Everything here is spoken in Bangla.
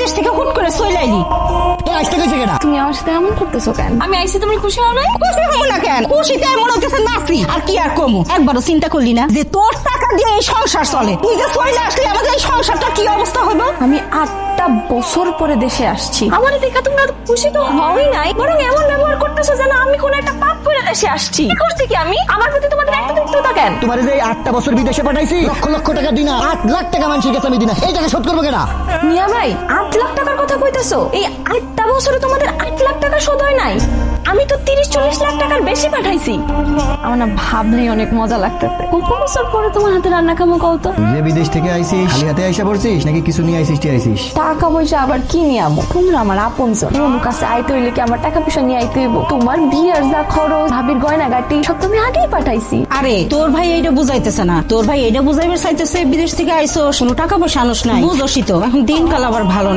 বিদেশ থেকে হুট করে চলে আইলি। তোর আসতে গেছে কেনা? তুমি আমার সাথে এমন করতেছো কেন? আমি আইছি তুমি খুশি হবে? খুশি হবো না কেন? খুশিতে মনে হচ্ছে নাচি। আর কি আর কমু? একবারও চিন্তা করলি না যে তোর টাকা দিয়ে এই সংসার চলে? তুই যে চলে আসলি আমাদের এই সংসারটা কি অবস্থা হইব? আমি 8টা বছর পরে দেশে আসছি, আমার দেখা তোমরা খুশি তো হওই নাই, বরং এমন ব্যবহার করতেছো যেন আমি কোন একটা পাপ করে দেশে আসছি। কি করছি কি আমি? আমার প্রতি তোমাদের একটা দেখতে কেন? তোমার যে 8টা বছর বিদেশে পাঠাইছি, লক্ষ লক্ষ টাকা দিনা, 8 লাখ টাকা মানুষের কাছে আমি দিনা, এই টাকা শোধ করবো কেনা? মিয়া ভাই 8 লাখ টাকার কথা কইতেছো? এই 8টা বছরে তোমাদের 8 লাখ টাকা শোধ হয় নাই? আমি তো 30-40 লাখ টাকার বেশি পাঠাইছি। আমার না ভাবলেই অনেক মজা লাগতেছে। কত বছর পরে তোমার হাতে রান্না খামো কত? যে বিদেশ থেকে আইছিস খালি হাতে আইসা পড়ছিস নাকি কিছু নিয়ে আইছিস? টাকা পয়সা আবার কি নিয়ে আমো? তোমরা আমার আপনজন, তোমার কাছে আইতে হইলে কি আমার টাকা পয়সা নিয়ে আইতে হইব? তোমার বিয়ের যা খরচ, ভাবির গয়নাগাটি সব তুমি আগেই পাঠাইছি। আরে তোর ভাই এইটা বুঝাইতেছে না, তোর ভাই এইটা বুঝাইবার চাইতেছে বিদেশ থেকে আইসো, কোনো টাকা পয়সা আনোস নাই। বুঝোসই তো এখন দিনকাল আবার ভালো না।